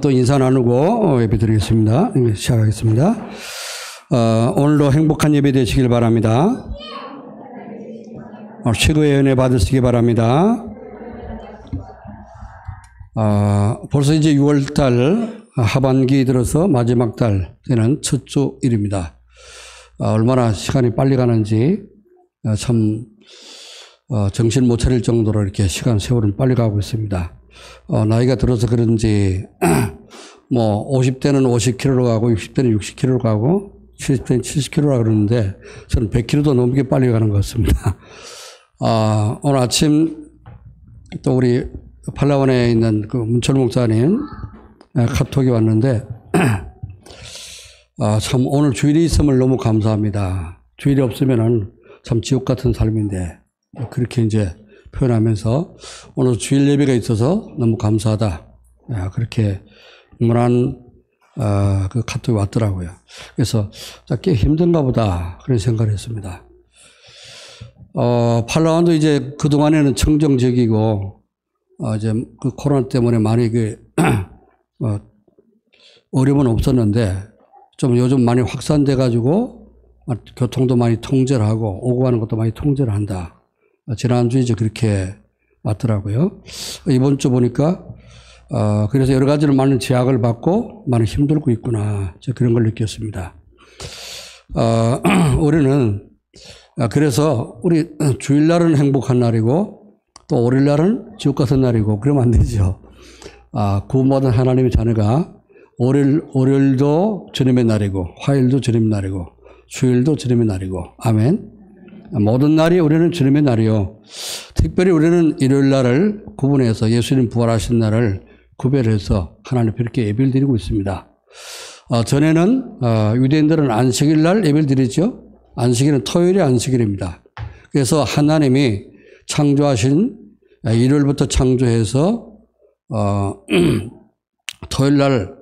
또 인사 나누고 예배 드리겠습니다. 시작하겠습니다. 오늘도 행복한 예배 되시길 바랍니다. 최고의 은혜 받으시기 바랍니다. 벌써 이제 6월달 하반기 들어서 마지막 달 되는 첫 주일입니다. 얼마나 시간이 빨리 가는지 참 정신 못 차릴 정도로 이렇게 세월은 빨리 가고 있습니다. 나이가 들어서 그런지, 50대는 50km로 가고, 60대는 60km로 가고, 70대는 70km라 그러는데, 저는 100km도 넘게 빨리 가는 것 같습니다. 오늘 아침 또 우리 팔라원에 있는 그 문철 목사님 카톡이 왔는데, 참 오늘 주일이 있음을 너무 감사합니다. 주일이 없으면은 참 지옥 같은 삶인데, 그렇게 이제 표현하면서 오늘 주일 예배가 있어서 너무 감사하다. 그렇게 응원한 그 카톡이 왔더라고요. 그래서 꽤 힘든가 보다 그런 생각을 했습니다. 팔라완도 이제 그동안에는 청정적이고 이제 그 코로나 때문에 많이 어려움은 없었는데 좀 요즘 많이 확산돼 가지고 교통도 많이 통제를 하고 오고 가는 것도 많이 통제를 한다. 지난주에 이제 그렇게 왔더라고요. 이번 주 보니까, 그래서 여러 가지로 많은 제약을 받고 많이 힘들고 있구나. 그런 걸 느꼈습니다. 우리는, 그래서 우리 주일날은 행복한 날이고 또 월요일날은 지옥 같은 날이고 그러면 안 되죠. 구원받은 하나님의 자녀가 월요일도 주님의 날이고 화요일도 주님의 날이고 수요일도 주님의 날이고 아멘. 모든 날이 우리는 주님의 날이요. 특별히 우리는 일요일 날을 구분해서 예수님 부활하신 날을 구별해서 하나님 그렇게 예배를 드리고 있습니다. 전에는 유대인들은 안식일 날 예배를 드리죠. 안식일은 토요일이 안식일입니다. 그래서 하나님이 창조하신 일요일부터 창조해서 토요일 날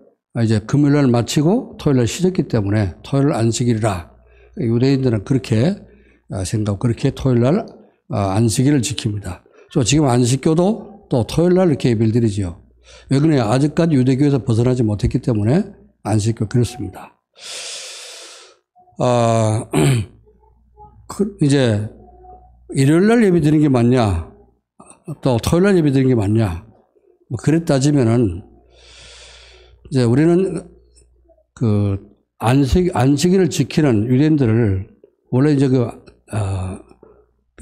이제 금요일 날 마치고 토요일 날 쉬었기 때문에 토요일 안식일이라 유대인들은 그렇게 생각하고 그렇게 토요일 날 안식일을 지킵니다. 지금 안식교도 또 토요일 날 이렇게 예배를 드리죠. 왜 그러냐? 아직까지 유대교에서 벗어나지 못했기 때문에 안식교 그렇습니다. 이제 일요일 날 예배 드리는 게 맞냐? 또 토요일 날 예배 드리는 게 맞냐? 그랬 따지면은 이제 우리는 그 안식일을 지키는 유대인들을 원래 이제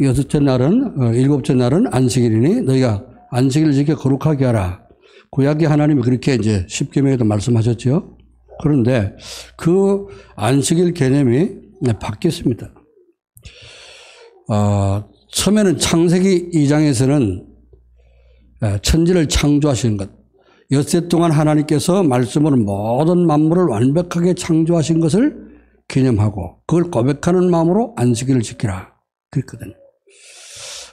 여섯째 날은, 일곱째 날은 안식일이니 너희가 안식일을 지켜 거룩하게 하라. 구약의 하나님이 그렇게 이제 십계명에도 말씀하셨죠. 그런데 그 안식일 개념이 바뀌었습니다. 처음에는 창세기 2장에서는 천지를 창조하시는 것. 엿새 동안 하나님께서 말씀으로 모든 만물을 완벽하게 창조하신 것을 기념하고 그걸 고백하는 마음으로 안식일을 지키라 그랬거든요.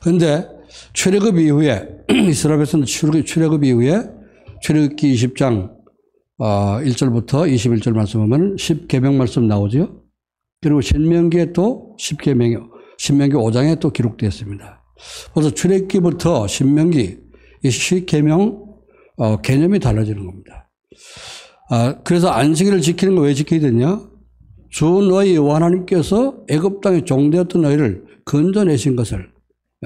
그런데 출애굽 이후에 이스라엘 백성들 출애굽 이후에 출애굽기 20장 1절부터 21절 말씀 보면 10계명 말씀 나오죠. 그리고 신명기에 또 신명기 5장에 또 기록되어 있습니다. 그래서 출애굽기부터 신명기 이 10계명 개념이 달라지는 겁니다. 그래서 안식일을 지키는 거 왜 지켜야 되냐? 주 너희 여호와 하나님께서 애굽 땅에 종되었던 너희를 건져내신 것을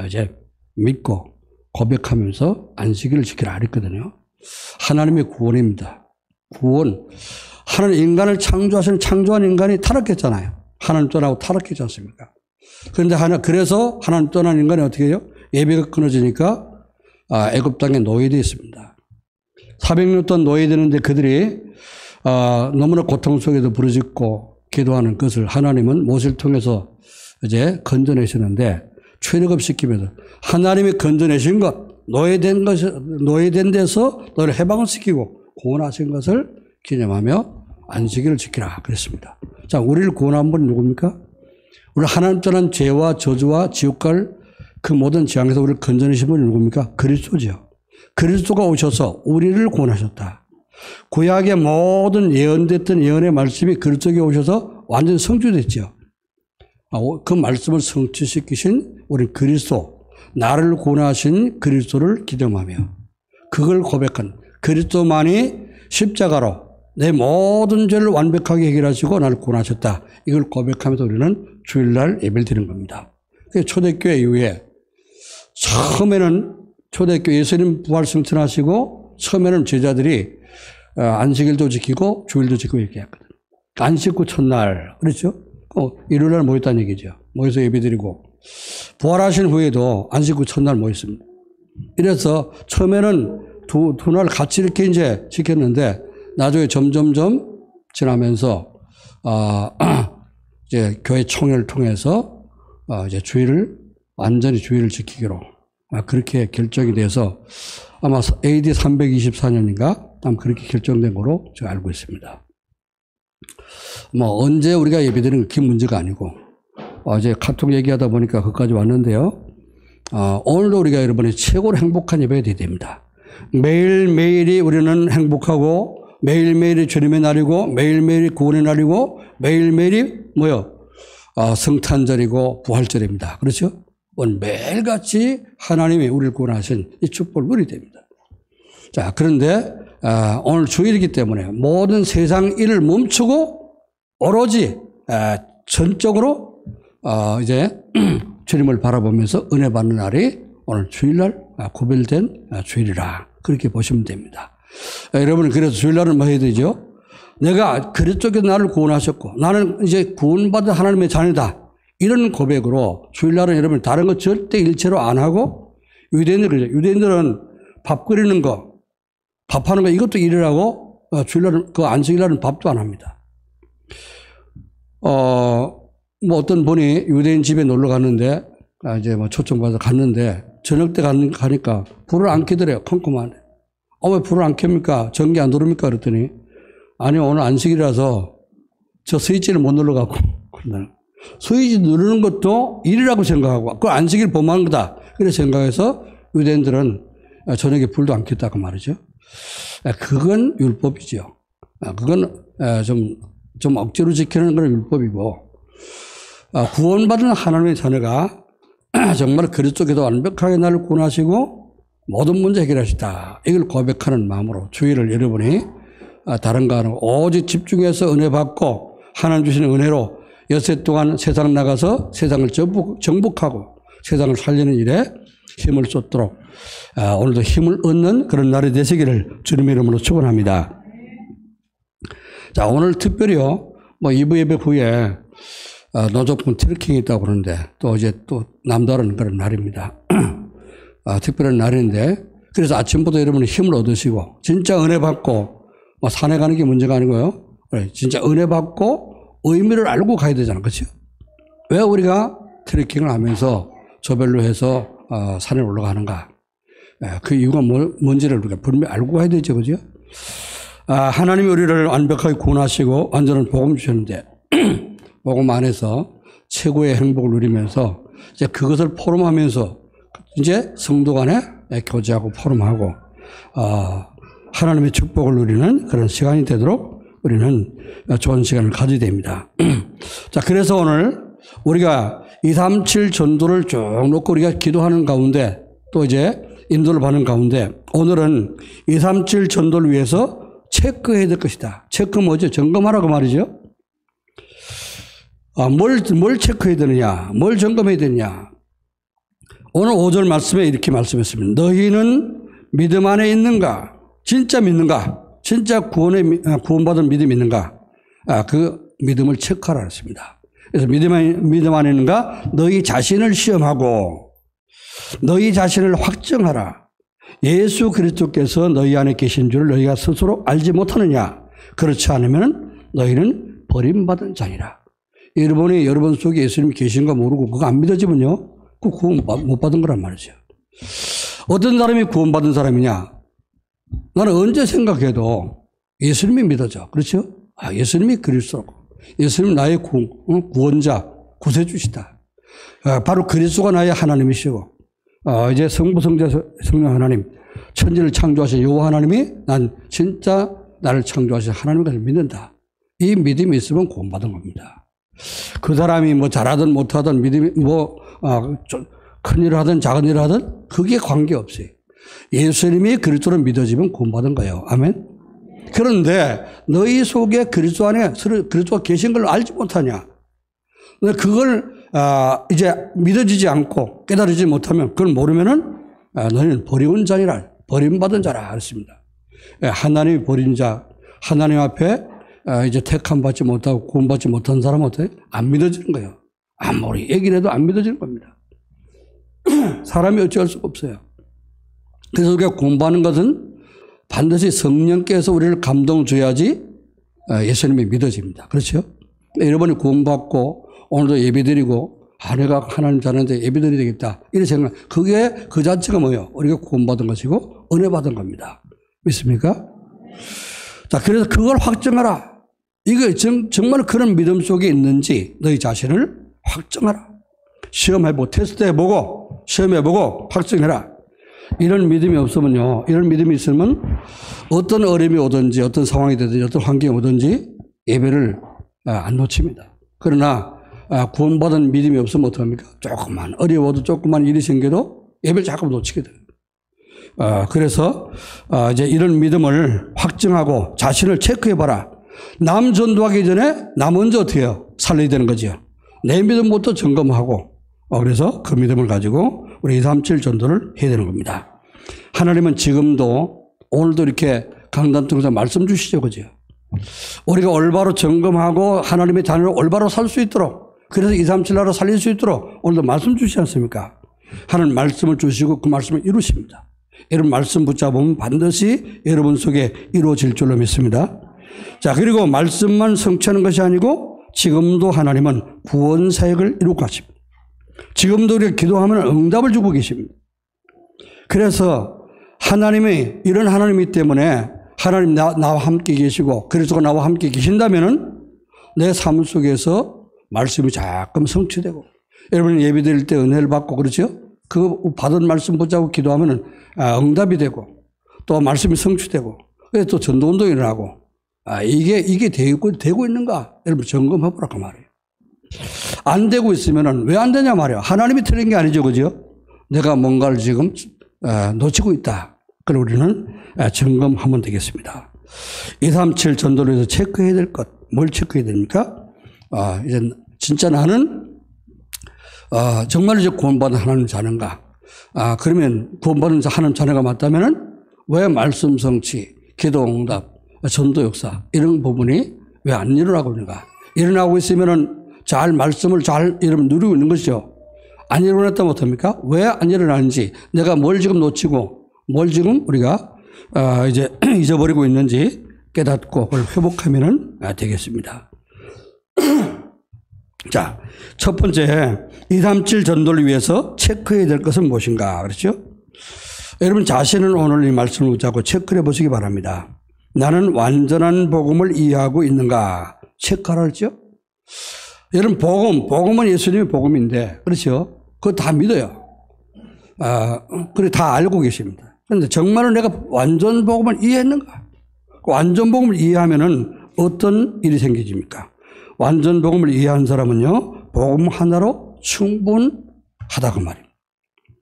이제 믿고 고백하면서 안식일을 지키라 그랬거든요. 하나님의 구원입니다. 구원. 하나님 인간을 창조한 인간이 타락했잖아요. 하나님 떠나고 타락했지 않습니까? 그런데 그래서 하나님 떠난 인간이 어떻게 해요? 예배가 끊어지니까 애굽 땅에 노예되어 있습니다. 400년 동안 노예되는데 그들이 너무나 고통 속에도 부르짖고 기도하는 것을 하나님은 모세를 통해서 이제 건져내시는데 출애굽시키면서 하나님이 건져내신 것, 노예된 데서 너를 해방을 시키고 구원하신 것을 기념하며 안식일을 지키라 그랬습니다. 자, 우리를 구원한 분이 누굽니까? 우리 하나님 떠난 죄와 저주와 지옥 갈 그 모든 재앙에서 우리를 건져내신 분이 누굽니까? 그리스도죠. 그리스도가 오셔서 우리를 구원하셨다. 구약의 모든 예언됐던 예언의 말씀이 그리스도에 오셔서 완전 성취됐죠. 그 말씀을 성취시키신 우리 그리스도, 나를 구원하신 그리스도를 기념하며 그걸 고백한 그리스도만이 십자가로 내 모든 죄를 완벽하게 해결하시고 나를 구원하셨다. 이걸 고백하면서 우리는 주일날 예배를 드리는 겁니다. 초대교회 이후에 처음에는 초대교회 예수님 부활 승천하시고 처음에는 제자들이 안식일도 지키고 주일도 지키고 이렇게 했거든요. 안식 후 첫날, 그렇죠? 일요일날 모였다는 얘기죠. 모여서 예배드리고 부활하신 후에도 안식 후 첫날 모였습니다. 이래서 처음에는 두 날 같이 이렇게 이제 지켰는데 나중에 점점점 지나면서 이제 교회 총회를 통해서 이제 완전히 주일을 지키기로 그렇게 결정이 돼서 아마 AD 324년인가 아마 그렇게 결정된 거로 제가 알고 있습니다. 뭐 언제 우리가 예배드리는 게 문제가 아니고 어제 카톡 얘기하다 보니까 거기까지 왔는데요. 오늘도 우리가 여러분이 최고로 행복한 예배가 되어야 됩니다. 매일매일이 우리는 행복하고 매일매일이 주님의 날이고 매일매일이 구원의 날이고 매일매일이 성탄절이고 부활절입니다. 그렇죠? 오늘 매일같이 하나님이 우리를 구원하신 이 축복을 누리게 됩니다. 자, 그런데 오늘 주일이기 때문에 모든 세상 일을 멈추고 오로지 전적으로 이제 주님을 바라보면서 은혜 받는 날이 오늘 주일날 구별된 주일이라 그렇게 보시면 됩니다. 여러분 그래서 주일날은 뭐 해야 되죠? 내가 그리스도께서 나를 구원하셨고 나는 이제 구원받은 하나님의 자녀다. 이런 고백으로 주일날은 여러분 다른 거 절대 일체로 안 하고 유대인들은 밥 끓이는 거, 밥하는 거 이것도 일이라고 주일날은 그 안식일날은 밥도 안 합니다. 뭐 어떤 분이 유대인 집에 놀러 갔는데 이제 뭐 초청받아서 갔는데 저녁 때 가니까 불을 안 켜더래요. 컴컴하네. 왜 불을 안 켭니까? 전기 안 들어옵니까? 그랬더니 아니 오늘 안식일이라서 저 스위치를 못 눌러갖고 스위치 누르는 것도 일이라고 생각하고 그걸 안식일 범하는 거다. 그렇게 생각해서 유대인들은 저녁에 불도 안 켰다고 말이죠. 그건 율법이죠. 그건 좀 억지로 지키는 그런 율법이고 구원받은 하나님의 자녀가 정말 그리스도께서 완벽하게 나를 구원하시고 모든 문제 해결하시다. 이걸 고백하는 마음으로 주일을 여러분이 다른 거 하는 오직 집중해서 은혜 받고 하나님 주시는 은혜로 여세 동안 세상 나가서 세상을 정복하고 세상을 살리는 일에 힘을 쏟도록 오늘도 힘을 얻는 그런 날이 되시기를 주님의 이름으로 축원합니다. 자, 오늘 특별히요. 뭐 2부 예배 후에 노조품 트래킹이 있다고 그러는데 또 이제 또 남다른 그런 날입니다. 특별한 날인데 그래서 아침부터 여러분이 힘을 얻으시고 진짜 은혜 받고 뭐 산에 가는 게 문제가 아니고요. 진짜 은혜 받고 의미를 알고 가야 되잖아요. 그렇죠? 왜 우리가 트래킹을 하면서 조별로 해서 산에 올라가는가? 그 이유가 뭔지를 우리가 분명히 알고 가야 되죠. 그죠? 하나님이 우리를 완벽하게 구원하시고 완전한 복음 주셨는데 복음 안에서 최고의 행복을 누리면서 이제 그것을 포럼하면서 이제 성도 간에 교제하고 포럼하고 하나님의 축복을 누리는 그런 시간이 되도록 우리는 좋은 시간을 가져야 됩니다. 자, 그래서 오늘 우리가 237 전도를 쭉 놓고 우리가 기도하는 가운데 또 이제 인도를 받는 가운데 오늘은 237 전도를 위해서 체크해야 될 것이다. 체크 뭐죠? 점검하라고 말이죠. 뭘 체크해야 되느냐? 뭘 점검해야 되느냐? 오늘 5절 말씀에 이렇게 말씀했습니다. 너희는 믿음 안에 있는가? 진짜 믿는가? 진짜 구원받은 믿음이 있는가? 그 믿음을 체크하라 했습니다. 그래서 믿음 안에 있는가? 너희 자신을 시험하고 너희 자신을 확정하라. 예수 그리스도께서 너희 안에 계신 줄 너희가 스스로 알지 못하느냐? 그렇지 않으면 너희는 버림받은 자니라. 여러분 속에 예수님이 계신 거 모르고 그거 안 믿어지면요. 그 구원 못 받은 거란 말이죠. 어떤 사람이 구원받은 사람이냐? 나는 언제 생각해도 예수님이 믿어져. 그렇죠? 예수님이 그리스도고. 예수님 나의 구원자, 구세주시다. 바로 그리스도가 나의 하나님이시고, 이제 성부, 성자, 성령 하나님, 천지를 창조하신 여호와 하나님이 난 진짜 나를 창조하신 하나님을 믿는다. 이 믿음이 있으면 구원받은 겁니다. 그 사람이 뭐 잘하든 못하든 믿음이 큰 일을 하든 작은 일을 하든 그게 관계없어요. 예수님이 그리스도를 믿어지면 구원받은 거예요. 아멘. 그런데 너희 속에 그리스도 안에 그리스도가 계신 걸 알지 못하냐. 그걸 이제 믿어지지 않고 깨달으지 못하면 그걸 모르면은 너희는 버리운 자니라, 버림받은 자라 했습니다. 하나님이 버린 자, 하나님 앞에 이제 택함 받지 못하고 구원받지 못한 사람은 어때요? 안 믿어지는 거예요. 아무리 얘기를 해도 안 믿어지는 겁니다. 사람이 어찌할 수가 없어요. 그래서 우리가 공부하는 것은 반드시 성령께서 우리를 감동 줘야지 예수님이 믿어집니다. 그렇죠? 여러분이 구원받고 오늘도 예배드리고 내가 하나님 자는데 예배드려야 되겠다 이런 생각, 그게 그 자체가 뭐예요? 우리가 구원받은 것이고 은혜 받은 겁니다. 믿습니까? 자, 그래서 그걸 확정하라. 이거 정말 그런 믿음 속에 있는지 너희 자신을 확정하라. 시험해보고 테스트해보고 시험해보고 확정해라. 이런 믿음이 없으면요, 이런 믿음이 있으면 어떤 어려움이 오든지 어떤 상황이 되든지 어떤 환경이 오든지 예배를 안 놓칩니다. 그러나 구원받은 믿음이 없으면 어떡합니까? 조금만 어려워도 조금만 일이 생겨도 예배를 자꾸 놓치게 돼요. 그래서 이제 이런 믿음을 확증하고 자신을 체크해봐라. 남 전도하기 전에 나 먼저 어떻게 해요? 살려야 되는 거죠. 내 믿음부터 점검하고 그래서 그 믿음을 가지고 우리 237 전도를 해야 되는 겁니다. 하나님은 지금도 오늘도 이렇게 강단 통해서 말씀 주시죠. 그죠? 우리가 올바로 점검하고 하나님의 자녀를 올바로 살 수 있도록, 그래서 237 나라 살릴 수 있도록 오늘도 말씀 주시지 않습니까? 하나님 말씀을 주시고 그 말씀을 이루십니다. 여러분 말씀 붙잡으면 반드시 여러분 속에 이루어질 줄로 믿습니다. 자, 그리고 말씀만 성취하는 것이 아니고 지금도 하나님은 구원 사역을 이루고 가십니다. 지금도 우리가 기도하면 응답을 주고 계십니다. 그래서 하나님이 이런 하나님이기 때문에 하나님 나와 함께 계시고 그리스도가 나와 함께 계신다면은 내 삶 속에서 말씀이 자꾸 성취되고, 여러분 예배 드릴 때 은혜를 받고 그렇죠? 그 받은 말씀 붙잡고 기도하면은 응답이 되고 또 말씀이 성취되고 그래서 또 전도운동이 일어나고 이게 되고 있는가? 여러분 점검해 보라고 말이에요. 안 되고 있으면은 왜 안 되냐 말이에요. 하나님이 틀린 게 아니죠. 그죠? 내가 뭔가를 지금 놓치고 있다. 그럼 우리는 점검하면 되겠습니다. 237 전도를 위해서 체크해야 될 것, 뭘 체크해야 됩니까? 이제 진짜 나는 정말 이제 구원받은 하나님 자녀인가? 그러면 구원받은 하나님 자녀가 맞다면은 왜 말씀 성취, 기도 응답, 전도 역사 이런 부분이 왜 안 일어나고 있는가? 일어나고 있으면은 잘 말씀을 잘 누리고 있는 것이죠. 안 일어났다면 어떡합니까? 왜 안 일어나는지, 내가 뭘 지금 놓치고 뭘 지금 우리가 이제 잊어버리고 있는지 깨닫고 그걸 회복하면은 되겠습니다. 자, 첫 번째 237 전도를 위해서 체크해야 될 것은 무엇인가? 그렇죠? 여러분 자신은 오늘 이 말씀을 붙잡고 체크해 보시기 바랍니다. 나는 완전한 복음을 이해하고 있는가? 체크하라 그랬죠? 여러분 복음은 예수님의 복음인데 그렇죠? 그거 다 믿어요. 그래 다 알고 계십니다. 그런데 정말로 내가 완전 복음을 이해했는가? 완전 복음을 이해하면은 어떤 일이 생기십니까? 완전 복음을 이해한 사람은요, 복음 하나로 충분하다고 말입니다.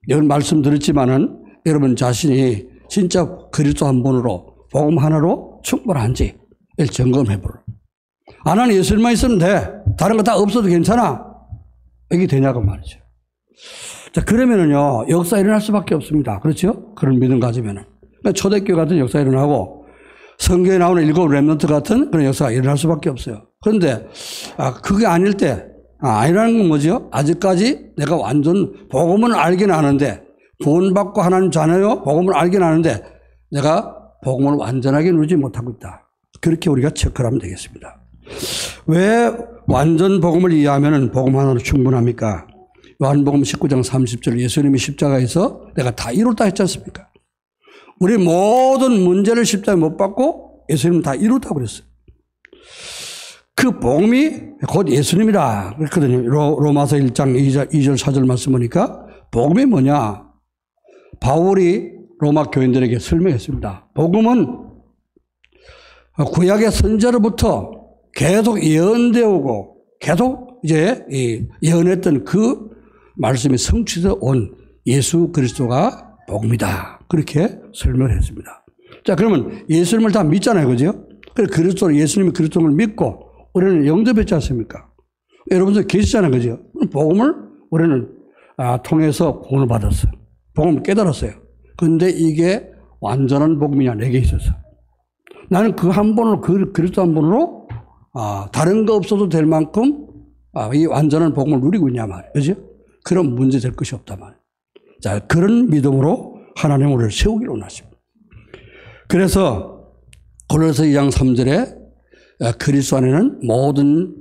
여러분 말씀 드렸지만은 여러분 자신이 진짜 그리스도 한 분으로 복음 하나로 충분한지 점검해 보라. 나는 예수님만 있으면 돼. 다른 거 다 없어도 괜찮아. 이게 되냐고 말이죠. 자, 그러면은요, 역사 일어날 수밖에 없습니다. 그렇죠? 그런 믿음 가지면은. 그러니까 초대교회 같은 역사 일어나고 성경에 나오는 7 렘넌트 같은 그런 역사가 일어날 수밖에 없어요. 그런데, 그게 아닐 때, 아니라는 건 뭐죠? 아직까지 내가 완전 복음은 알긴 아는데, 구원받고 하나님 자녀요, 복음을 알긴 아는데, 내가 복음을 완전하게 누리지 못하고 있다. 그렇게 우리가 체크를 하면 되겠습니다. 왜 완전 복음을 이해하면 복음 하나로 충분합니까? 요한복음 19장 30절 예수님이 십자가에서 내가 다 이뤘다 했지 않습니까? 우리 모든 문제를 십자가에 못 받고 예수님은 다 이뤘다고 그랬어요. 그 복음이 곧 예수님이라 그랬거든요. 로마서 1장 2절 4절 말씀 보니까 복음이 뭐냐? 바울이 로마 교인들에게 설명했습니다. 복음은 구약의 선지자로부터 계속 예언되어 오고 계속 이제 예언했던 그 말씀이 성취되어 온 예수 그리스도가 복음이다. 그렇게 설명을 했습니다. 자, 그러면 예수님을 다 믿잖아요. 그죠? 그래서 그리스도, 예수님이 그리스도를 믿고 우리는 영접했지 않습니까? 여러분들 계시잖아요. 그죠? 복음을 우리는 통해서 구원을 받았어요. 복음을 깨달았어요. 근데 이게 완전한 복음이냐, 내게 있어서. 나는 그 한 번으로, 그리스도 한 번으로, 다른 거 없어도 될 만큼, 이 완전한 복음을 누리고 있냐 말이에요. 그죠? 그런 문제 될 것이 없단 말이에요. 자, 그런 믿음으로 하나님 우리를 세우기를 원하십니다. 그래서, 고린도서 2장 3절에 그리스도 안에는 모든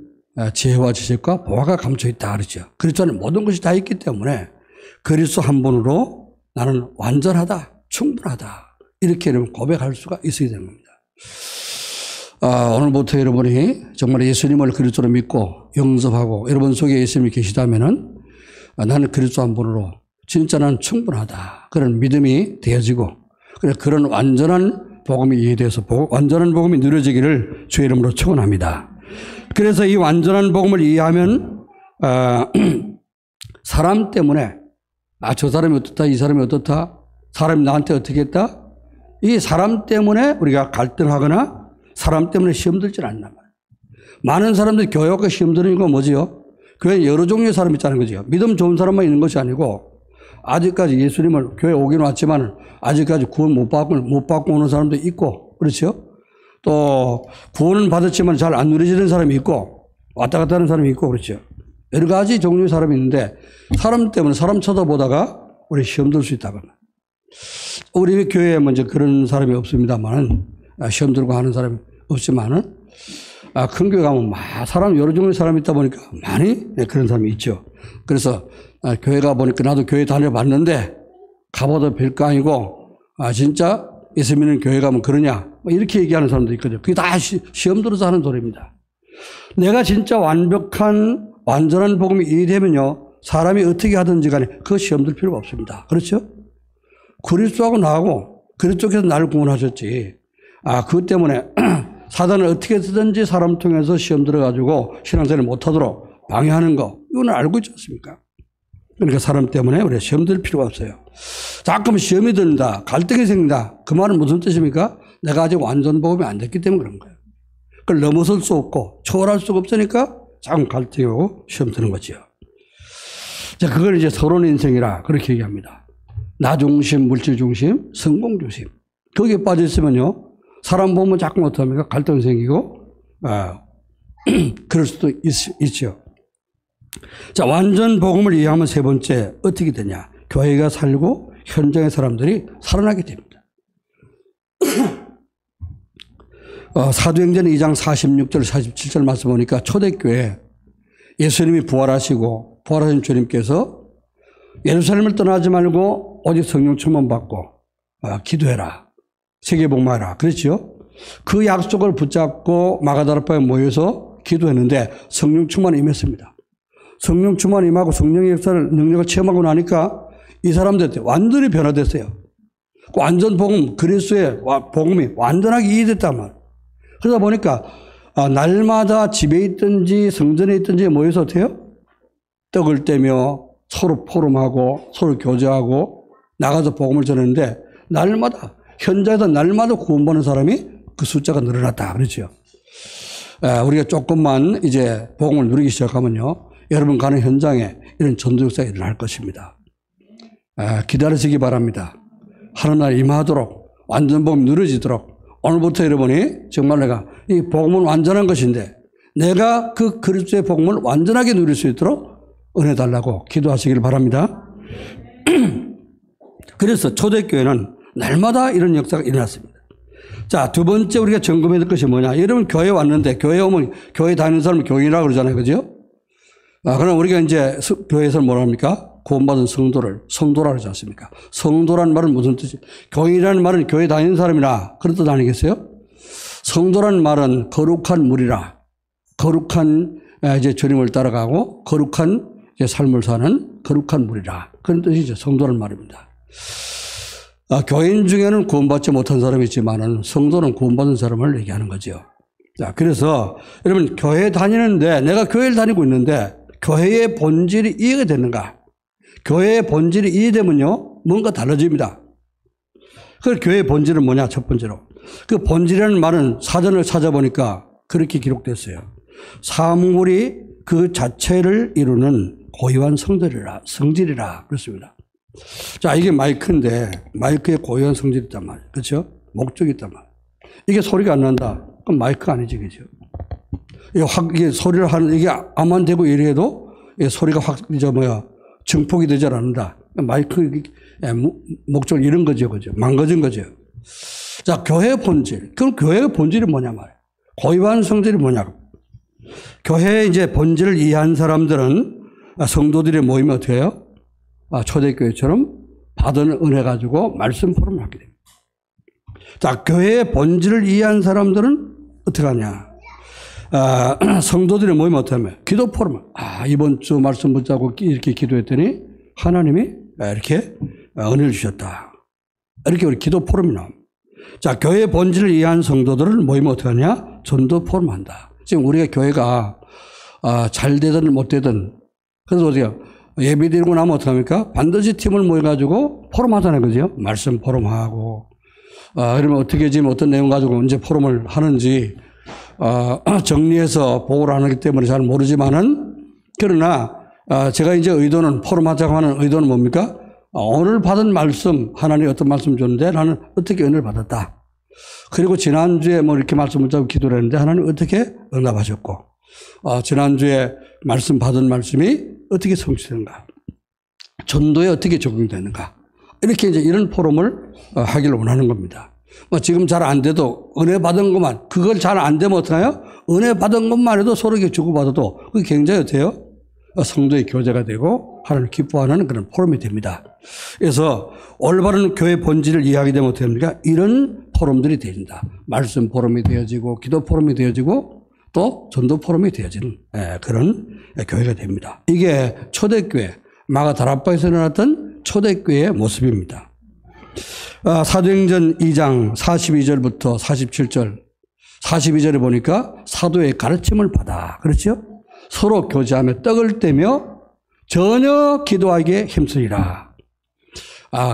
지혜와 지식과 보화가 감춰 있다 그러죠. 그리스도 안에 모든 것이 다 있기 때문에 그리스도 한 분으로 나는 완전하다, 충분하다. 이렇게 고백할 수가 있어야 되는 겁니다. 오늘부터 여러분이 정말 예수님을 그리스도로 믿고 영접하고 여러분 속에 예수님이 계시다면은 나는 그리스도 한 분으로 진짜 나는 충분하다. 그런 믿음이 되어지고 그런 완전한 복음이 이해돼서 완전한 복음이 누려지기를 주의 이름으로 축원합니다. 그래서 이 완전한 복음을 이해하면 사람 때문에 저 사람이 어떻다, 이 사람이 어떻다, 사람이 나한테 어떻게 했다, 이 사람 때문에 우리가 갈등하거나 사람 때문에 시험 들지는 않나 말이에요. 많은 사람들이 교회가 시험 드는 이유가 뭐지요? 교회에 여러 종류의 사람이 있다는 거죠. 믿음 좋은 사람만 있는 것이 아니고 아직까지 예수님을 교회 오긴 왔지만 아직까지 구원 못 받고 오는 사람도 있고, 그렇죠? 또 구원은 받았지만 잘 안 누려지는 사람이 있고 왔다 갔다 하는 사람이 있고, 그렇죠? 여러 가지 종류의 사람이 있는데 사람 때문에 사람 쳐다보다가 우리 시험 들 수 있다고. 우리 교회에 먼저 그런 사람이 없습니다만은 시험 들고 하는 사람이 없지만은 큰 교회 가면 사람 여러 종류의 사람이 있다 보니까 많이 그런 사람이 있죠. 그래서 교회 가 보니까 나도 교회 다녀봤는데 가봐도 별거 아니고 진짜 예수 믿는 교회 가면 그러냐 이렇게 얘기하는 사람도 있거든요. 그게 다 시험 들어서 하는 소리입니다. 내가 진짜 완전한 복음이 이해되면요 사람이 어떻게 하든지 간에 그 시험 들 필요가 없습니다. 그렇죠? 그리스도하고 나하고 그리스도께서 나를 구원하셨지. 그것 때문에 사단을 어떻게 쓰든지 사람 통해서 시험 들어가지고 신앙생활을 못하도록 방해하는 거 이거는 알고 있지 않습니까? 그러니까 사람 때문에 우리가 시험 들 필요가 없어요. 자꾸만 시험이 든다, 갈등이 생긴다. 그 말은 무슨 뜻입니까? 내가 아직 완전 복음이 안 됐기 때문에 그런 거예요. 그걸 넘어설 수 없고 초월할 수가 없으니까 자꾸 갈등이 오고 시험 드는 거지요. 자, 그걸 이제 서론 인생이라 그렇게 얘기합니다. 나 중심, 물질 중심, 성공 중심. 거기에 빠져 있으면요. 사람 보면 자꾸 못합니까? 갈등 생기고, 그럴 수도 있죠. 자, 완전 복음을 이해하면 세 번째, 어떻게 되냐. 교회가 살고 현장의 사람들이 살아나게 됩니다. 사도행전 2장 46절, 47절 말씀 보니까 초대교회 예수님이 부활하시고 부활하신 주님께서 예루살렘을 떠나지 말고 오직 성령 충만 받고 기도해라. 세계복음하라. 그렇죠? 그 약속을 붙잡고 마가다라파에 모여서 기도했는데 성령 충만이 임했습니다. 성령 충만이 임하고 성령의 역사를 능력을 체험하고 나니까 이 사람들한테 완전히 변화됐어요. 완전 복음, 그리스도의 복음이 완전하게 이해됐단 말이에요. 그러다 보니까 날마다 집에 있든지 성전에 있든지 모여서 어떻게 해요? 떡을 떼며 서로 포럼하고 서로 교제하고 나가서 복음을 전했는데 날마다 현장에서 날마다 구원받는 사람이 그 숫자가 늘어났다 그렇죠. 우리가 조금만 이제 복음을 누리기 시작하면요 여러분 가는 현장에 이런 전도 역사가 일어날 것입니다. 기다리시기 바랍니다. 하나님 임하도록 완전 복음 누려지도록 오늘부터 여러분이 정말 내가 이 복음은 완전한 것인데 내가 그 그리스도의 복음을 완전하게 누릴 수 있도록 은혜 달라고 기도하시길 바랍니다. 그래서 초대교회는 날마다 이런 역사가 일어났습니다. 자, 두 번째 우리가 점검해야 될 것이 뭐냐. 여러분 교회 왔는데 교회 오면 교회 다니는 사람은 교인이라고 그러잖아요. 그죠? 그럼 우리가 이제 교회에서 뭐라 합니까? 구원받은 성도라 그러지 않습니까? 성도라는 말은 무슨 뜻이에요? 교인이라는 말은 교회 다니는 사람이라 그런 뜻 아니겠어요? 성도라는 말은 거룩한 무리라. 거룩한 이제 주님을 따라가고 거룩한 이제 삶을 사는 거룩한 무리라. 그런 뜻이죠. 성도라는 말입니다. 교인 중에는 구원받지 못한 사람이 있지만은 성도는 구원받은 사람을 얘기하는 거죠. 자, 그래서 여러분 교회 다니는데 내가 교회를 다니고 있는데 교회의 본질이 이해가 되는가? 교회의 본질이 이해되면요 뭔가 달라집니다. 그 교회의 본질은 뭐냐, 첫 번째로. 그 본질이라는 말은 사전을 찾아보니까 그렇게 기록됐어요. 사물이 그 자체를 이루는 고유한 성질이라 그렇습니다. 자, 이게 마이크인데 마이크에 고유한 성질이 있단 말이에요. 그렇죠? 목적이 있단 말이에요. 이게 소리가 안 난다. 그럼 마이크가 아니지, 그죠? 이게 소리를 하는, 이게 암만 되고 이래도 소리가 증폭이 되지 않는다. 마이크 목적 이런 거죠, 그죠? 망가진 거죠. 자, 교회의 본질. 그럼 교회의 본질이 뭐냐 말이에요. 고유한 성질이 뭐냐. 교회의 이제 본질을 이해한 사람들은 성도들의 모임이 어떻게 해요? 초대교회처럼 받은 은혜 가지고 말씀 포럼을 하게 됩니다. 자, 교회의 본질을 이해한 사람들은 어떻게 하냐. 성도들의 모임이 어떻게 하면? 기도 포럼. 이번 주 말씀 붙잡고 이렇게 기도했더니 하나님이 이렇게 은혜를 주셨다. 이렇게 우리 기도 포럼이 나옵니다. 자, 교회의 본질을 이해한 성도들은 모임을 어떻게 하냐? 전도 포럼 한다. 지금 우리가 교회가 잘 되든 못 되든 그래서 어디요? 예배 드리고 나면 어떻게 합니까? 반드시 팀을 모여가지고 포럼 하잖아요. 그죠? 말씀 포럼하고. 그러면 어떻게 지금 어떤 내용 가지고 언제 포럼을 하는지, 정리해서 보고를 안 하기 때문에 잘 모르지만은, 그러나, 제가 이제 의도는, 포럼하자고 하는 의도는 뭡니까? 오늘 받은 말씀, 하나님이 어떤 말씀 줬는데 나는 어떻게 은혜를 받았다. 그리고 지난주에 뭐 이렇게 말씀을 잡고 기도를 했는데 하나님 어떻게 응답하셨고, 지난주에 말씀 받은 말씀이 어떻게 성취되는가. 전도에 어떻게 적용되는가. 이렇게 이제 이런 포럼을 하기를 원하는 겁니다. 지금 잘 안 돼도 은혜 받은 것만, 그걸 잘 안 되면 어떡하요? 은혜 받은 것만 해도 서로 주고받아도 그게 굉장히 어때요? 성도의 교제가 되고 하나님을 기뻐하는 그런 포럼이 됩니다. 그래서 올바른 교회 본질을 이해하게 되면 어떻게 됩니까? 이런 포럼들이 되어진다. 말씀 포럼이 되어지고 기도 포럼이 되어지고 또 전도 포럼이 되어지는 그런 교회가 됩니다. 이게 초대교회, 마가다락방에서 일어났던 초대교회의 모습입니다. 사도행전 2장 42절부터 47절, 42절에 보니까 사도의 가르침을 받아. 그렇죠? 서로 교제하며 떡을 떼며 전혀 기도하기에 힘쓰리라.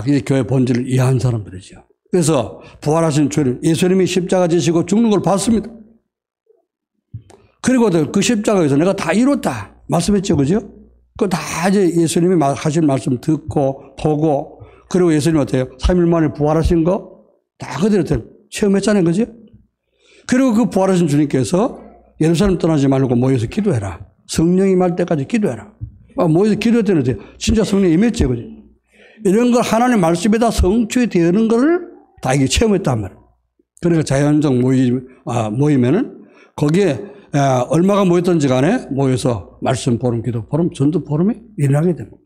이게 교회 본질을 이해한 사람들이죠. 그래서 부활하신 주님, 예수님이 십자가 지시고 죽는 걸 봤습니다. 그리고 그 십자가에서 내가 다 이뤘다 말씀했죠. 그죠? 그거 다 이제 예수님이 하신 말씀 듣고 보고, 그리고 예수님 어때요? 3일 만에 부활하신 거 다 그대로 체험했잖아요. 그죠? 그리고 그 부활하신 주님께서 예루살렘 떠나지 말고 모여서 기도해라. 성령이 임할 때까지 기도해라. 모여서 기도했더니 어때요? 진짜 성령이 임했죠. 그죠? 이런 걸 하나님의 말씀에다 성취되는 거를 다 이게 체험했단 말이에요. 그러니까 자연적 모이면은 거기에 얼마가 모였던지 간에 모여서 말씀 포럼, 기도 포럼, 전도 포럼이 일어나게 됩니다.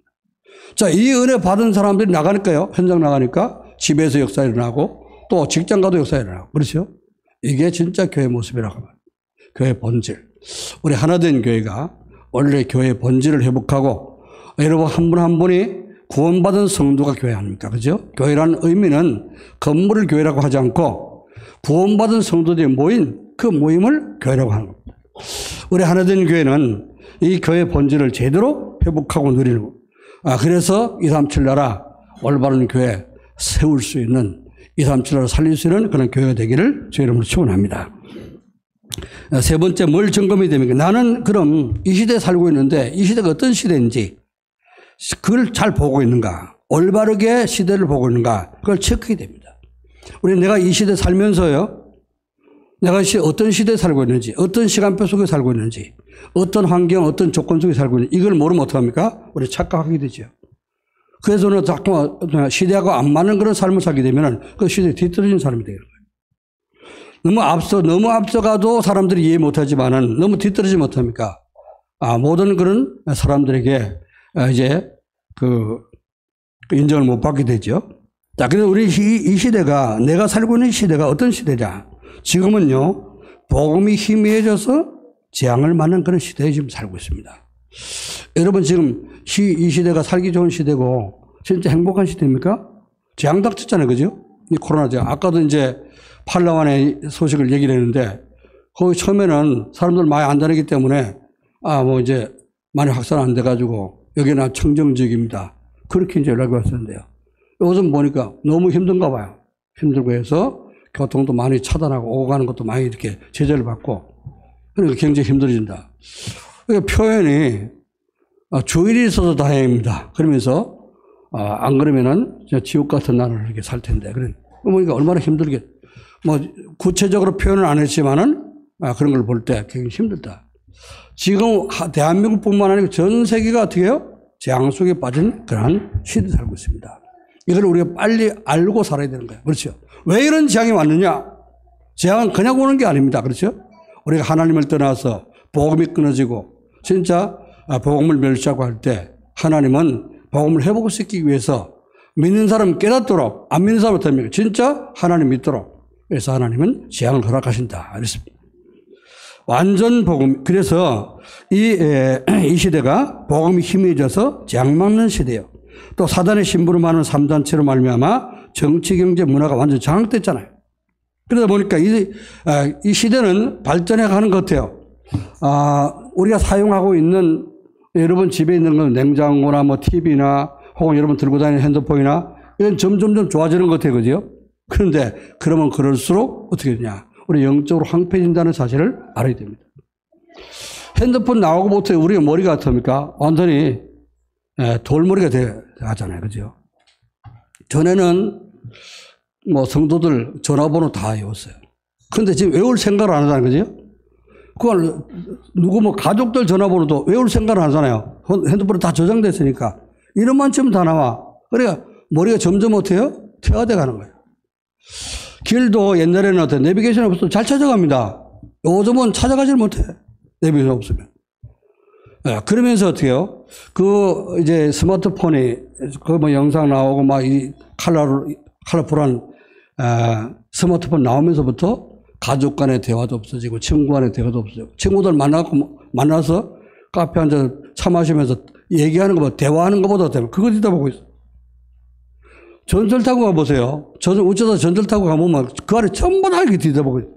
자, 이 은혜 받은 사람들이 나가니까요. 현장 나가니까 집에서 역사 일어나고 또 직장 가도 역사 일어나고. 그렇죠? 이게 진짜 교회 모습이라고 합니다. 교회 본질. 우리 하나된 교회가 원래 교회의 본질을 회복하고, 여러분 한 분 한 분이 구원받은 성도가 교회 아닙니까? 그죠? 교회라는 의미는 건물을 교회라고 하지 않고 구원받은 성도들이 모인 그 모임을 교회라고 하는 겁니다. 우리 하나된 교회는 이 교회 본질을 제대로 회복하고 누리는 겁니다. 그래서 237 나라 올바른 교회 세울 수 있는, 237 나라 살릴 수 있는 그런 교회가 되기를 주 이름으로 축원합니다. 세 번째, 뭘 점검이 됩니까? 나는 그럼 이 시대에 살고 있는데 이 시대가 어떤 시대인지 그걸 잘 보고 있는가, 올바르게 시대를 보고 있는가, 그걸 체크해야 됩니다. 내가 이 시대에 살면서요, 내가 어떤 시대에 살고 있는지, 어떤 시간표 속에 살고 있는지, 어떤 환경, 어떤 조건 속에 살고 있는지, 이걸 모르면 어떡합니까? 우리 착각하게 되죠. 그래서는 자꾸 시대하고 안 맞는 그런 삶을 살게 되면 그 시대에 뒤떨어진 사람이 되는 거예요. 너무 앞서가도 사람들이 이해 못하지만은 너무 뒤떨어지면 어떡합니까? 모든 그런 사람들에게 이제 그 인정을 못 받게 되죠. 자, 그래서 우리 이 시대가, 내가 살고 있는 시대가 어떤 시대냐? 지금은요, 복음이 희미해져서 재앙을 맞는 그런 시대에 지금 살고 있습니다. 여러분, 지금 이 시대가 살기 좋은 시대고 진짜 행복한 시대입니까? 재앙 닥쳤잖아요. 그죠? 이 코로나 재앙. 아까도 이제 팔라완의 소식을 얘기를 했는데, 거기 처음에는 사람들 많이 안 다니기 때문에, 이제 많이 확산 안 돼가지고, 여기는 청정 지역입니다. 그렇게 이제 연락이 왔었는데요. 요즘 보니까 너무 힘든가 봐요. 힘들고 해서 교통도 많이 차단하고 오고 가는 것도 많이 이렇게 제재를 받고 그러니까 굉장히 힘들어진다. 그러니까 표현이 주일이 있어서 다행입니다. 그러면서 안 그러면은 지옥 같은 나라를 이렇게 살 텐데. 그러니까 얼마나 힘들게 뭐 구체적으로 표현을 안 했지만은 그런 걸 볼 때 굉장히 힘들다. 지금 대한민국뿐만 아니고 전 세계가 어떻게 해요? 재앙 속에 빠진 그러한 시대에 살고 있습니다. 이걸 우리가 빨리 알고 살아야 되는 거예요. 그렇죠? 왜 이런 재앙이 왔느냐? 재앙은 그냥 오는 게 아닙니다. 그렇죠? 우리가 하나님을 떠나서 복음이 끊어지고 진짜 복음을 멸시하고 할 때 하나님은 복음을 회복시키기 위해서 믿는 사람 깨닫도록 안 믿는 사람은 됩니까? 진짜 하나님 믿도록 그래서 하나님은 재앙을 허락하신다. 그랬습니다. 완전 복음. 그래서 이 시대가 복음이 힘해져서 재앙 막는 시대예요. 또 사단의 심부름 하는 3단체로 말미암아 정치, 경제, 문화가 완전 장악됐잖아요. 그러다 보니까 이 시대는 발전해 가는 것 같아요. 우리가 사용하고 있는 여러분 집에 있는 건 냉장고나 뭐 TV나 혹은 여러분 들고 다니는 핸드폰이나 이건 점점 좋아지는 것 같아요. 그죠? 그런데 그러면 그럴수록 어떻게 되냐. 우리 영적으로 황폐해진다는 사실을 알아야 됩니다. 핸드폰 나오고부터 우리의 머리가 어떻습니까? 완전히 돌머리가 되잖아요. 그죠? 전에는 뭐 성도들 전화번호 다 외웠어요. 근데 지금 외울 생각을 안 하잖아요. 그죠? 그걸 누구 뭐 가족들 전화번호도 외울 생각을 안 하잖아요. 핸드폰에 다 저장됐으니까. 이름만 치면 다 나와. 그러니까 머리가 점점 어때요? 퇴화돼 가는 거예요. 길도 옛날에는 어때? 내비게이션이 없어도 잘 찾아갑니다. 요즘은 찾아가질 못해. 내비게이션 없으면. 그러면서 어떻게 해요? 이제 스마트폰이 뭐 영상 나오고 막 이 컬러풀한 스마트폰 나오면서부터 가족 간의 대화도 없어지고 친구 간의 대화도 없어지고 친구들 만나서 카페 앉아서 차 마시면서 얘기하는 것보다 대화하는 것보다 그거 뒤다보고 있어. 전철 타고 가보세요. 우체사 전철 타고 가보면 그 안에 전부 다 이렇게 뒤다보고 있어.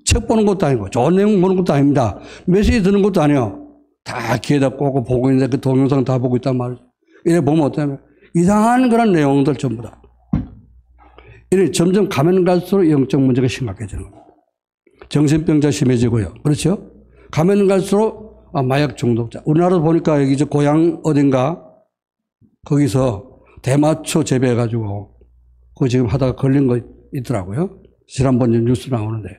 책 보는 것도 아니고 좋은 내용 보는 것도 아닙니다. 메시지 듣는 것도 아니에요. 다 귀에다 꽂고 보고 있는데 그 동영상 다 보고 있단 말이죠. 이래 보면 어떠냐면 이상한 그런 내용들 전부 다. 이래 점점 가면 갈수록 영적 문제가 심각해지는 겁니다. 정신병자 심해지고요. 그렇죠? 가면 갈수록 마약 중독자. 우리나라도 보니까 여기 고향 어딘가 거기서 대마초 재배해가지고 그거 지금 하다가 걸린 거 있더라고요. 지난번 뉴스 나오는데.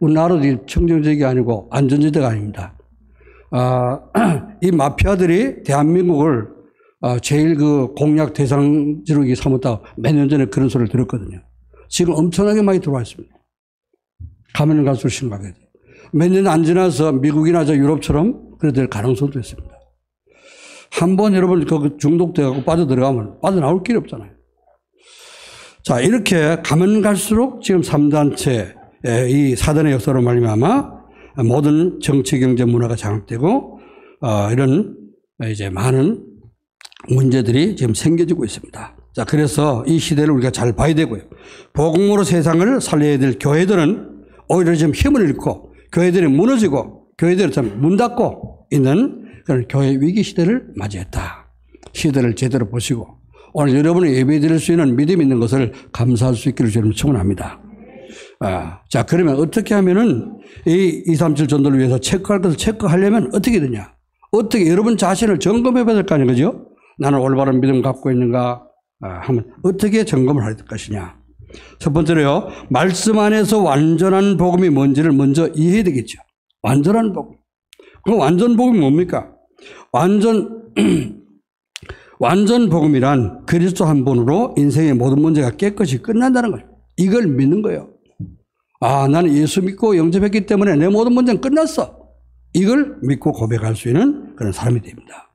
우리나라도 청정지역이 아니고 안전지대가 아닙니다. 이 마피아들이 대한민국을 제일 공약 대상지로 삼았다고 몇 년 전에 그런 소리를 들었거든요. 지금 엄청나게 많이 들어와 있습니다. 가면 갈수록 심각해요. 몇 년 안 지나서 미국이나 유럽처럼 그래 될 가능성도 있습니다. 한번 여러분 중독돼갖고 빠져들어가면 빠져나올 길이 없잖아요. 자, 이렇게 가면 갈수록 지금 3단체, 이 사단의 역사로 말미암아 모든 정치, 경제, 문화가 장악되고, 이런 이제 많은 문제들이 지금 생겨지고 있습니다. 자, 그래서 이 시대를 우리가 잘 봐야 되고요. 복음으로 세상을 살려야 될 교회들은 오히려 지금 힘을 잃고, 교회들이 무너지고, 교회들이 참 문 닫고 있는 그런 교회 위기 시대를 맞이했다. 시대를 제대로 보시고, 오늘 여러분이 예배 드릴 수 있는 믿음 있는 것을 감사할 수 있기를 저는 축원합니다. 자, 그러면 어떻게 하면은 이 237 전도를 위해서 체크할 것을 체크하려면 어떻게 되냐? 어떻게 여러분 자신을 점검해 봐야 될 거 아니에요? 그죠? 나는 올바른 믿음 갖고 있는가? 하면 어떻게 점검을 해야 될 것이냐? 첫 번째로요, 말씀 안에서 완전한 복음이 뭔지를 먼저 이해해야 되겠죠. 완전한 복음. 그 완전 복음이 뭡니까? 완전 복음이란 그리스도 한 분으로 인생의 모든 문제가 깨끗이 끝난다는 거예요. 이걸 믿는 거예요. 나는 예수 믿고 영접했기 때문에 내 모든 문제는 끝났어. 이걸 믿고 고백할 수 있는 그런 사람이 됩니다.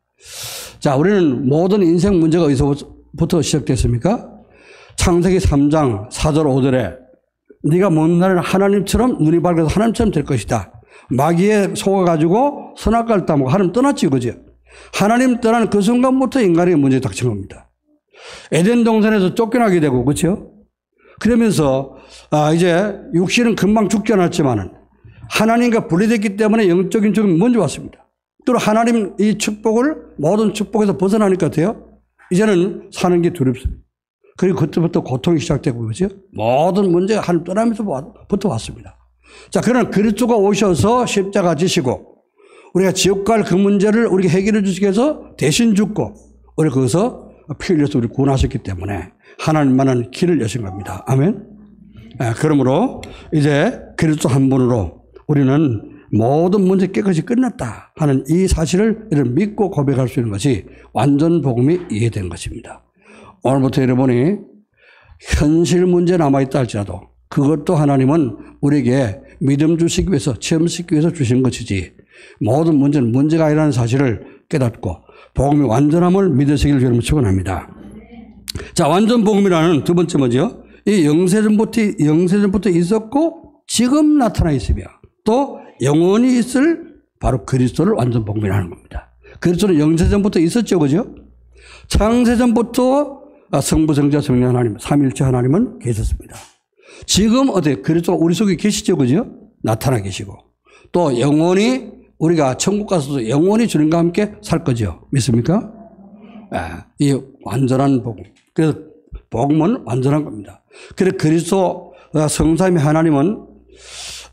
자, 우리는 모든 인생 문제가 어디서부터 시작됐습니까? 창세기 3장 4절 5절에 네가 먼 날은 하나님처럼 눈이 밝아서 하나님처럼 될 것이다. 마귀에 속아가지고 선악과를 따먹고 하나님 떠났지, 그죠? 하나님 떠난 그 순간부터 인간의 문제에 닥친 겁니다. 에덴 동산에서 쫓겨나게 되고, 그렇죠? 그러면서 이제 육신은 금방 죽지 않았지만은 하나님과 분리됐기 때문에 영적인 죽음이 먼저 왔습니다. 또 하나님 이 축복을 모든 축복에서 벗어나니까 돼요. 이제는 사는 게 두렵습니다. 그리고 그때부터 고통이 시작되고 그죠? 모든 문제가 하늘 떠나면서부터 왔습니다. 자, 그러나 그리스도가 오셔서 십자가 지시고 우리가 지옥 갈 그 문제를 우리가 해결해 주시기 위해서 대신 죽고 우리 거기서 피 흘려서 우리 구원하셨기 때문에 하나님만한 길을 여신 겁니다. 아멘. 그러므로 이제 그리스도 한 분으로 우리는 모든 문제 깨끗이 끝났다 하는 이 사실을 믿고 고백할 수 있는 것이 완전 복음이 이해된 것입니다. 오늘부터 여러분이 현실 문제 남아있다 할지라도 그것도 하나님은 우리에게 믿음 주시기 위해서 체험시키기 위해서 주신 것이지 모든 문제는 문제가 아니라는 사실을 깨닫고 복음의 완전함을 믿으시기를 여러분 축원합니다. 자, 완전 복음이라는 두 번째 뭐죠? 이 영세전부터 있었고 지금 나타나 있으며 또 영원히 있을 바로 그리스도를 완전 복음이라는 겁니다. 그리스도는 영세전부터 있었죠, 그죠? 창세전부터 성부, 성자, 성령 하나님, 삼위일체 하나님은 계셨습니다. 지금 어때? 그리스도가 우리 속에 계시죠, 그죠? 나타나 계시고 또 영원히 우리가 천국 가서도 영원히 주님과 함께 살 거죠. 믿습니까? 이 완전한 복음. 그래서 복음은 완전한 겁니다. 그래서 그리스도 성삼위 하나님은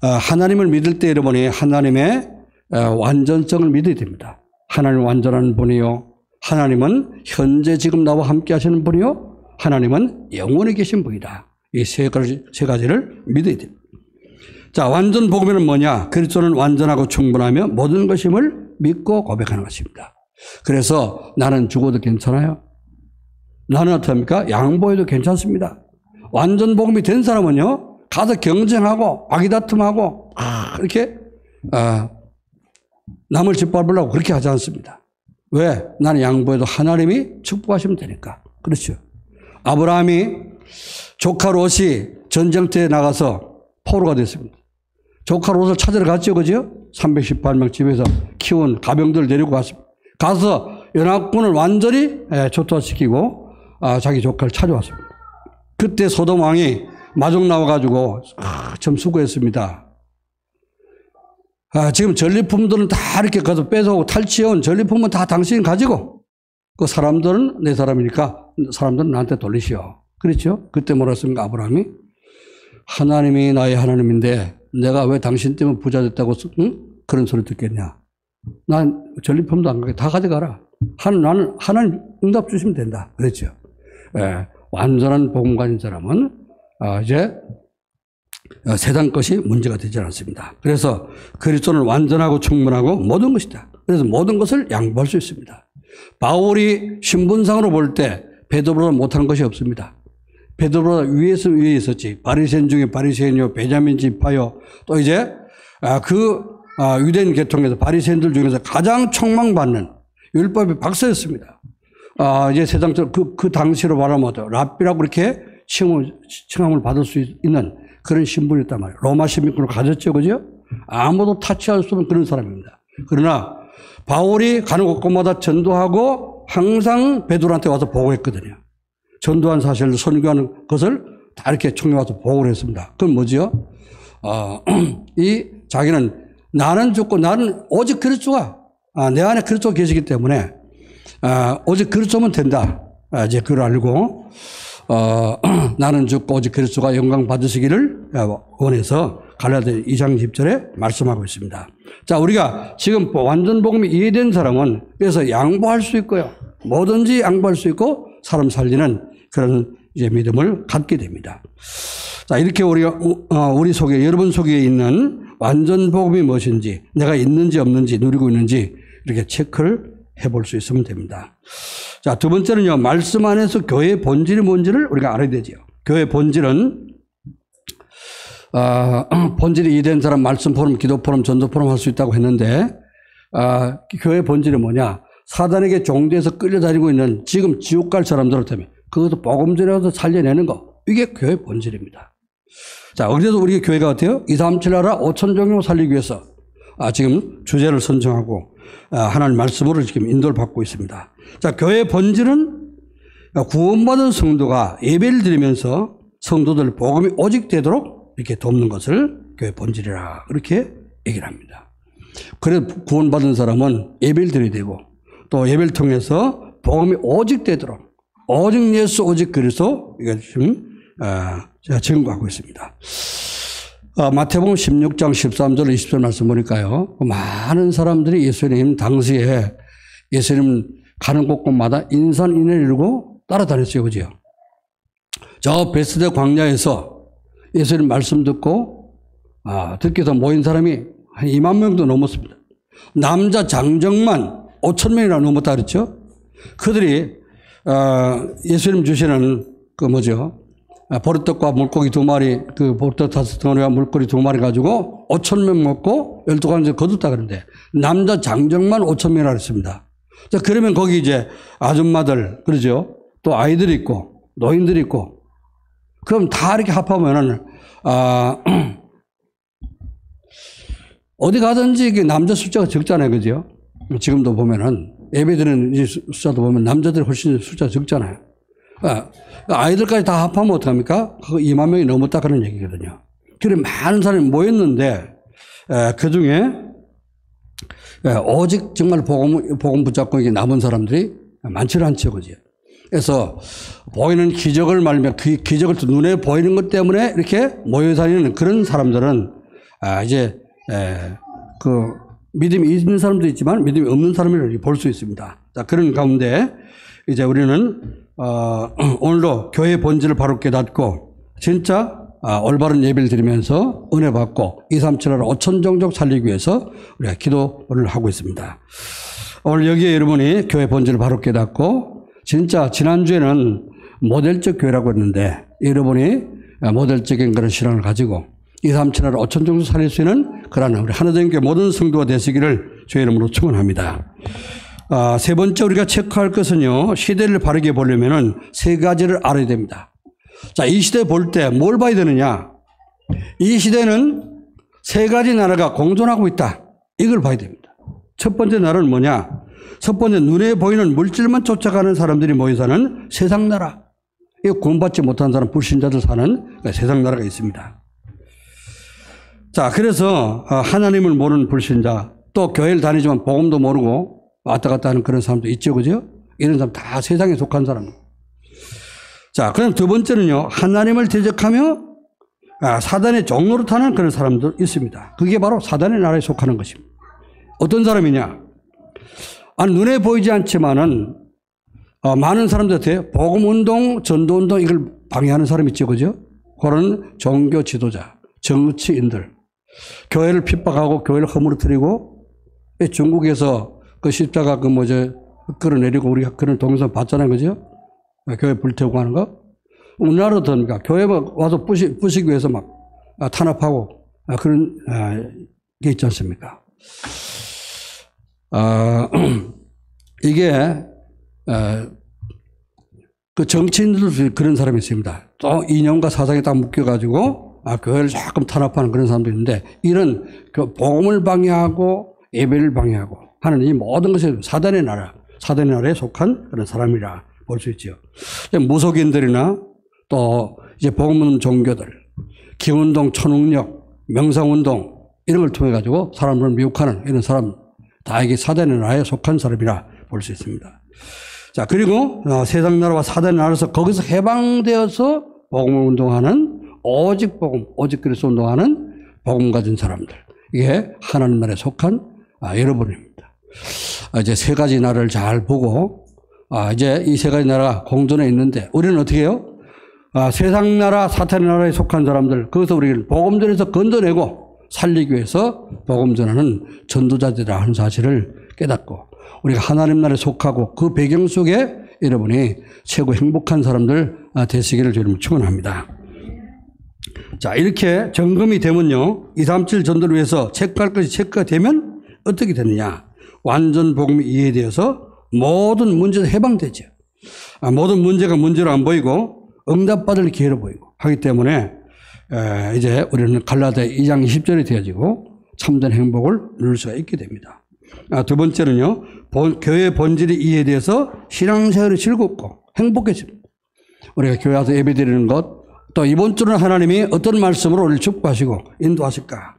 하나님을 믿을 때 여러분이 하나님의 완전성을 믿어야 됩니다. 하나님은 완전한 분이요. 하나님은 현재 지금 나와 함께 하시는 분이요. 하나님은 영원히 계신 분이다. 이 세 가지를 믿어야 됩니다. 자, 완전 복음은 뭐냐? 그리스도는 완전하고 충분하며 모든 것임을 믿고 고백하는 것입니다. 그래서 나는 죽어도 괜찮아요. 나는 어떻습니까? 양보해도 괜찮습니다. 완전 복음이 된 사람은요, 가서 경쟁하고 아기다툼하고 그렇게 남을 짓밟으려고 그렇게 하지 않습니다. 왜? 나는 양보해도 하나님이 축복하시면 되니까. 그렇죠. 아브라함이 조카 롯이 전쟁터에 나가서 포로가 됐습니다. 조카 롯을 찾으러 갔죠, 그죠? 318명 집에서 키운 가병들을 데리고 갔습니다. 가서 연합군을 완전히 초토화시키고 자기 조카를 찾아왔습니다. 그때 소돔 왕이 마중 나와가지고 참 수고했습니다. 지금 전리품들은 다 이렇게 가서 뺏어오고 탈취해온 전리품은 다 당신이 가지고 그 사람들은 내 사람이니까 사람들은 나한테 돌리시오. 그렇죠? 그때 뭐라 했습니까? 아브라함이 하나님이 나의 하나님인데 내가 왜 당신 때문에 부자 됐다고 그런 소리 듣겠냐. 난 전리품도 안 가게 다 가져가라. 나는 하나님 응답 주시면 된다. 그랬죠. 완전한 복음 가진 사람은 이제 세상 것이 문제가 되지 않습니다. 그래서 그리스도는 완전하고 충분하고 모든 것이다. 그래서 모든 것을 양보할 수 있습니다. 바울이 신분상으로 볼 때 베드로보다 못한 것이 없습니다. 베드로보다 위에 있었지. 바리새인 중에 바리새인이요, 베냐민 지파요. 또 이제 유대인 계통에서 바리새인들 중에서 가장 촉망받는 율법의 박사였습니다. 이제 세상적으로 그 당시로 말하면 랍비라고 이렇게 칭함을 받을 수 있는 그런 신분이었단 말이에요. 로마 시민권을 가졌죠, 그죠? 아무도 타치할 수 없는 그런 사람입니다. 그러나 바울이 가는 곳곳마다 전도하고 항상 베드로한테 와서 보고했거든요. 전도한 사실을 선교하는 것을 다 이렇게 총회 와서 보고를 했습니다. 그건 뭐죠? 자기는 나는 죽고 나는 오직 그리스도가 내 안에 그리스도가 계시기 때문에 오직 그리스도면 된다. 이제 그걸 알고 나는 죽고 오직 그리스도가 영광 받으시기를 원해서 갈라디아 2장 10절에 말씀하고 있습니다. 자, 우리가 지금 완전 복음이 이해된 사람은 그래서 양보할 수 있고요. 뭐든지 양보할 수 있고 사람 살리는 그런 이제 믿음을 갖게 됩니다. 자, 이렇게 우리 속에, 여러분 속에 있는 완전 복음이 무엇인지, 내가 있는지 없는지, 누리고 있는지 이렇게 체크를 해볼 수 있으면 됩니다. 자, 두 번째는요, 말씀 안에서 교회의 본질이 뭔지를 우리가 알아야 되죠. 교회의 본질은, 본질이 이해된 사람 말씀 포럼, 기도 포럼, 전도 포럼 할 수 있다고 했는데, 교회의 본질이 뭐냐? 사단에게 종되어서 끌려다니고 있는 지금 지옥 갈 사람들을 때문에 그것도 복음 전해서 살려내는 거. 이게 교회의 본질입니다. 자, 어디서 우리 교회가 어때요? 237 나라 5천 종교 살리기 위해서 지금 주제를 선정하고 하나님 말씀으로 지금 인도를 받고 있습니다. 자, 교회의 본질은 구원받은 성도가 예배를 드리면서 성도들 복음이 오직 되도록 이렇게 돕는 것을 교회 본질이라 그렇게 얘기를 합니다. 그래서 구원받은 사람은 예배를 드려야 되고 또 예배를 통해서 복음이 오직 되도록 오직 예수, 오직 그리스도, 이걸 지금, 제가 증거하고 있습니다. 마태복음 16장 13절 20절 말씀 보니까요. 많은 사람들이 예수님 당시에 예수님 가는 곳곳마다 인산인해를 이루고 따라다녔어요. 그죠? 저 베스데 광야에서 예수님 말씀 듣고, 듣기 위해서 모인 사람이 한 2만 명도 넘었습니다. 남자 장정만 5천 명이나 넘었다 그랬죠? 그들이, 예수님 주시는 보리떡과 물고기 2마리, 보리떡 5덩어리와 물고기 2마리 가지고 5천 명 먹고 12가지 거뒀다 그러는데, 남자 장정만 5천 명이라 그랬습니다. 자, 그러면 거기 이제 아줌마들, 그러죠? 또 아이들이 있고, 노인들이 있고, 그럼 다 이렇게 합하면은, 어디 가든지 이게 남자 숫자가 적잖아요. 그죠? 지금도 보면은, 예배드리는 숫자도 보면 남자들이 훨씬 숫자가 적잖아요. 아이들까지 다 합하면 어떡합니까? 2만 명이 넘었다 그런 얘기거든요. 그래, 많은 사람이 모였는데, 그 중에, 오직 정말 복음 붙잡고 이게 남은 사람들이 많지는 않죠. 그죠? 그래서 보이는 기적을 말하면 그 기적을 눈에 보이는 것 때문에 이렇게 모여 다니는 그런 사람들은 이제 믿음이 있는 사람도 있지만 믿음이 없는 사람을 볼 수 있습니다. 자, 그런 가운데 이제 우리는 오늘도 교회의 본질을 바로 깨닫고 진짜 올바른 예배를 드리면서 은혜 받고 237나라 5천 종족 살리기 위해서 우리가 기도를 하고 있습니다. 오늘 여기에 여러분이 교회 본질을 바로 깨닫고 진짜 지난주에는 모델적 교회라고 했는데 여러분이 모델적인 그런 신앙을 가지고 237나라 5천 종족 살릴 수 있는 그러한 우리 하나된 교회 모든 성도가 되시기를 주의 이름으로 축원합니다. 세 번째 우리가 체크할 것은요, 시대를 바르게 보려면은 세 가지를 알아야 됩니다. 자, 이 시대 볼 때 뭘 봐야 되느냐? 이 시대는 세 가지 나라가 공존하고 있다. 이걸 봐야 됩니다. 첫 번째 나라는 뭐냐? 첫 번째 눈에 보이는 물질만 쫓아가는 사람들이 모여 사는 세상 나라. 이 구원받지 못한 사람, 불신자들 사는 세상 나라가 있습니다. 자, 그래서 하나님을 모르는 불신자, 또 교회를 다니지만 복음도 모르고 왔다 갔다 하는 그런 사람도 있죠. 그죠? 이런 사람 다 세상에 속한 사람. 자, 그럼 두 번째는요, 하나님을 대적하며 사단의 종로로 타는 그런 사람도 있습니다. 그게 바로 사단의 나라에 속하는 것입니다. 어떤 사람이냐? 눈에 보이지 않지만은 많은 사람들한테 복음운동, 전도운동 이걸 방해하는 사람이 있죠. 그죠? 그런 종교 지도자, 정치인들, 교회를 핍박하고 교회를 허물어뜨리고, 중국에서 그 십자가 끌어내리고 우리가 그런 동영상 봤잖아요. 그죠? 교회 불태우고 하는 거. 우리나라도 더 교회 와서 부시기 위해서 막 탄압하고 그런 게 있지 않습니까? 이게 그 정치인들도 그런 사람이 있습니다. 또 이념과 사상에 딱 묶여가지고 교회를 조금 탄압하는 그런 사람도 있는데, 이런 복음을 방해하고 예배를 방해하고 하는 이 모든 것이 사단의 나라에 속한 그런 사람이라 볼 수 있죠. 무속인들이나 또 이제 복음 종교들, 기운동, 천웅력, 명상운동 이런 걸 통해 가지고 사람을 미혹하는 이런 사람 다 이게 사단의 나라에 속한 사람이라 볼 수 있습니다. 자, 그리고 세상 나라와 사단의 나라에서 거기서 해방되어서 복음을 운동하는 오직 복음, 오직 그리스도 운동하는 복음 가진 사람들, 이게 하나님 나라에 속한 여러분입니다. 이제 세 가지 나라를 잘 보고 이제 이 세 가지 나라가 공존해 있는데 우리는 어떻게 해요? 세상 나라, 사탄의 나라에 속한 사람들, 거기서 우리를 복음전에서 건져내고 살리기 위해서 복음 전하는 전도자들이라 하는 사실을 깨닫고, 우리가 하나님 나라에 속하고 그 배경 속에 여러분이 최고 행복한 사람들 되시기를 주님 축원합니다. 자, 이렇게 점검이 되면요, 237 전도를 위해서 체크할 것이 체크가 되면 어떻게 되느냐? 완전 복음이 이해되어서 모든 문제에서 해방되죠. 모든 문제가 문제로 안 보이고 응답받을 기회로 보이고 하기 때문에 이제 우리는 갈라디아 2장 20절이 되어지고 참된 행복을 누릴 수가 있게 됩니다. 두 번째는요, 교회의 본질이 이해돼서 신앙생활이 즐겁고 행복해집니다. 우리가 교회 와서 예배드리는 것, 또 이번 주는 하나님이 어떤 말씀으로 우리를 축복하시고 인도하실까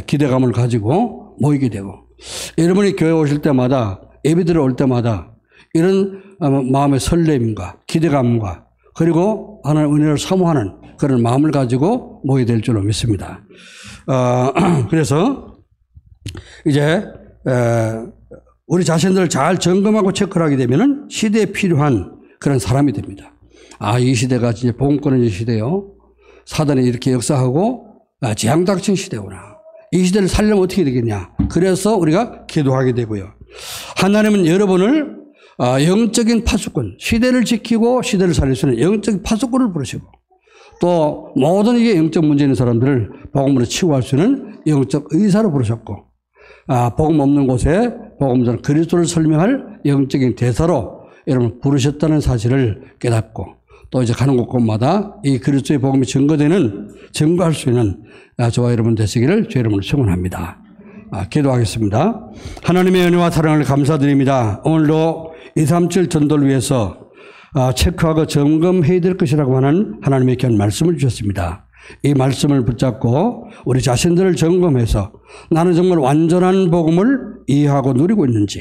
기대감을 가지고 모이게 되고, 여러분이 교회 오실 때마다 예배드려 올 때마다 이런 마음의 설렘과 기대감과 그리고 하나님의 은혜를 사모하는 그런 마음을 가지고 모여야 될 줄로 믿습니다. 그래서 이제 우리 자신들을 잘 점검하고 체크를 하게 되면은 시대에 필요한 그런 사람이 됩니다. 이 시대가 진짜 복음 끊어진 시대요. 사단이 이렇게 역사하고 재앙닥친 시대구나. 이 시대를 살려면 어떻게 되겠냐. 그래서 우리가 기도하게 되고요. 하나님은 여러분을 영적인 파수꾼, 시대를 지키고 시대를 살릴 수 있는 영적인 파수꾼을 부르시고 또 모든 이게 영적 문제 있는 사람들을 복음으로 치유할 수 있는 영적 의사로 부르셨고 복음 없는 곳에 복음자는 그리스도를 설명할 영적인 대사로 여러분 부르셨다는 사실을 깨닫고 또 이제 가는 곳곳마다 이 그리스도의 복음이 증거할 수 있는 저와 여러분 되시기를 주 이름으로 축원합니다. 기도하겠습니다. 하나님의 은혜와 사랑을 감사드립니다. 오늘도 237 전도를 위해서 체크하고 점검해야 될 것이라고 하는 하나님의 귀한 말씀을 주셨습니다. 이 말씀을 붙잡고 우리 자신들을 점검해서 나는 정말 완전한 복음을 이해하고 누리고 있는지,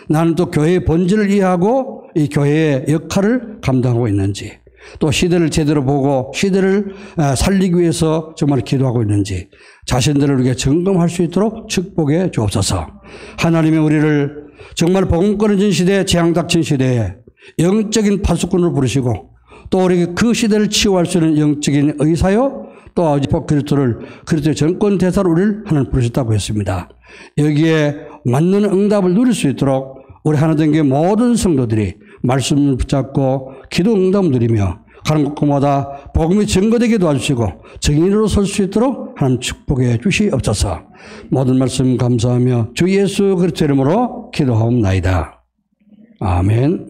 나는 또 교회의 본질을 이해하고 이 교회의 역할을 감당하고 있는지, 또 시대를 제대로 보고 시대를 살리기 위해서 정말 기도하고 있는지 자신들을 위해 점검할 수 있도록 축복해 주옵소서. 하나님이 우리를 정말 복음 끊어진 시대에 재앙닥친 시대에 영적인 파수꾼을 부르시고 또 우리 그 시대를 치유할 수 있는 영적인 의사요 또 그리스도의 정권 대사로 우리를 하나님 부르셨다고 했습니다. 여기에 맞는 응답을 누릴 수 있도록 우리 하나님의 모든 성도들이 말씀을 붙잡고 기도 응답을 누리며 가는 곳마다 복음이 증거되게 도와주시고 증인으로 설 수 있도록 하나님 축복해 주시옵소서. 모든 말씀 감사하며 주 예수 그리스도 이름으로 기도하옵나이다. 아멘.